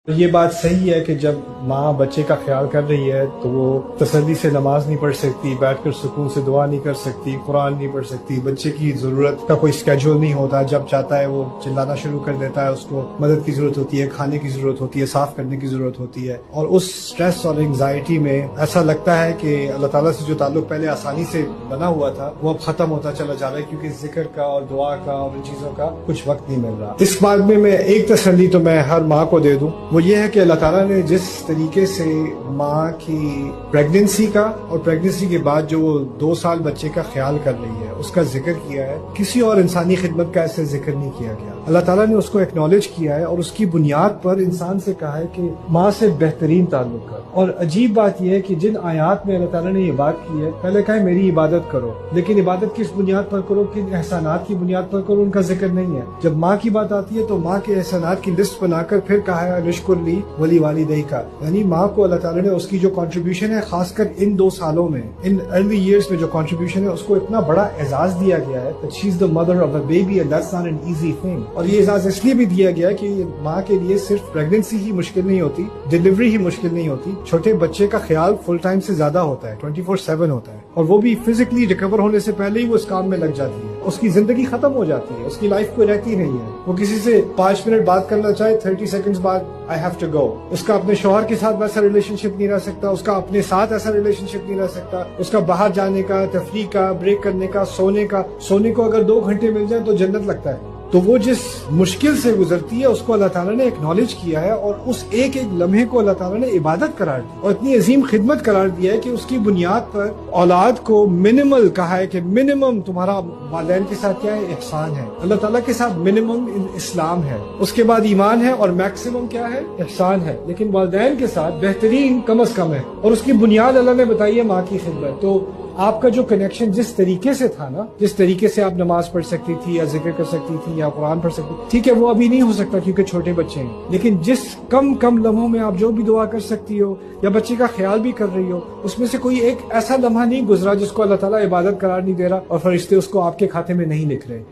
یہ بات صحیح ہے کہ جب ماں بچے کا خیال کر رہی ہے تو وہ تسلی سے نماز نہیں پڑھ سکتی، بیٹھ کر سکون سے دعا نہیں کر سکتی، قرآن نہیں پڑھ سکتی، بچے کی ضرورت کا کوئی اسکیجول نہیں ہوتا، جب چاہتا ہے وہ چلانا شروع کر دیتا ہے، اس کو مدد کی ضرورت ہوتی ہے، کھانے کی ضرورت ہوتی ہے، صاف کرنے کی ضرورت ہوتی ہے، اور اس سٹریس اور انگزائٹی میں ایسا لگتا ہے کہ اللہ تعالیٰ سے جو تعلق پہلے آسانی سے بنا ہوا تھا وہ اب ختم ہوتا چلا جا رہا ہے، کیونکہ ذکر کا اور دعا کا اور ان چیزوں کا کچھ وقت نہیں مل رہا۔ اس بات میں ایک تسلی تو میں ہر ماں کو دے دوں، وہ یہ ہے کہ اللہ تعالیٰ نے جس طریقے سے ماں کی پریگننسی کا اور پریگننسی کے بعد جو وہ 2 سال بچے کا خیال کر رہی ہے اس کا ذکر کیا ہے، کسی اور انسانی خدمت کا ایسے ذکر نہیں کیا گیا۔ اللہ تعالیٰ نے اس کو ایکنالج کیا ہے اور اس کی بنیاد پر انسان سے کہا ہے کہ ماں سے بہترین تعلق کر۔ اور عجیب بات یہ ہے کہ جن آیات میں اللہ تعالیٰ نے یہ بات کی ہے، پہلے کہا ہے میری عبادت کرو، لیکن عبادت کس بنیاد پر کرو، کن احسانات کی بنیاد پر کرو، ان کا ذکر نہیں ہے۔ جب ماں کی بات آتی ہے تو ماں کے احسانات کی لسٹ بنا کر پھر کہا ہے رشکر لی ولی والدی کا، یعنی ماں کو اللہ تعالیٰ نے اس کی جو کنٹریبیوشن ہے، خاص کر ان 2 سالوں میں، ان ارلی ایئرس میں جو کنٹریبیوشن ہے، اس کو اتنا بڑا اعزاز دیا گیا ہے that she is the mother of a baby and that's not an easy thing۔ اور یہ اعزاز اس لیے بھی دیا گیا ہے کہ ماں کے لیے صرف پریگننسی ہی مشکل نہیں ہوتی، ڈیلیوری ہی مشکل نہیں ہوتی، چھوٹے بچے کا خیال فل ٹائم سے زیادہ ہوتا ہے، 24/7 ہوتا ہے، اور وہ بھی فزیکلی ریکور ہونے سے پہلے ہی وہ اس کام میں لگ جاتی ہے، اس کی زندگی ختم ہو جاتی ہے، اس کی لائف کوئی رہتی نہیں ہے۔ وہ کسی سے 5 منٹ بات کرنا چاہے 30 سیکنڈز بعد I have to go۔ اس کا اپنے شوہر کے ساتھ ویسا ریلیشن شپ نہیں رہ سکتا، اس کا اپنے ساتھ ایسا ریلیشن شپ نہیں رہ سکتا، اس کا باہر جانے کا، تفریح کا، بریک کرنے کا، سونے کو اگر 2 گھنٹے مل جائیں تو جنت لگتا ہے۔ تو وہ جس مشکل سے گزرتی ہے اس کو اللہ تعالیٰ نے ایکنالج کیا ہے، اور اس ایک لمحے کو اللہ تعالیٰ نے عبادت قرار دی اور اتنی عظیم خدمت قرار دیا ہے کہ اس کی بنیاد پر اولاد کو منیمل کہا ہے کہ منیمم تمہارا والدین کے ساتھ کیا ہے، احسان ہے۔ اللہ تعالیٰ کے ساتھ منیمم اسلام ہے، اس کے بعد ایمان ہے، اور میکسیمم کیا ہے، احسان ہے، لیکن والدین کے ساتھ بہترین کم از کم ہے، اور اس کی بنیاد اللہ نے بتائی ہے ماں کی خدمت۔ تو آپ کا جو کنیکشن جس طریقے سے تھا نا، جس طریقے سے آپ نماز پڑھ سکتی تھی یا ذکر کر سکتی تھی یا قرآن پڑھ سکتی تھی، ٹھیک ہے وہ ابھی نہیں ہو سکتا کیونکہ چھوٹے بچے ہیں، لیکن جس کم لمحوں میں آپ جو بھی دعا کر سکتی ہو یا بچے کا خیال بھی کر رہی ہو، اس میں سے کوئی ایک ایسا لمحہ نہیں گزرا جس کو اللہ تعالیٰ عبادت قرار نہیں دے رہا اور فرشتے اس کو آپ کے کھاتے میں نہیں لکھ رہے۔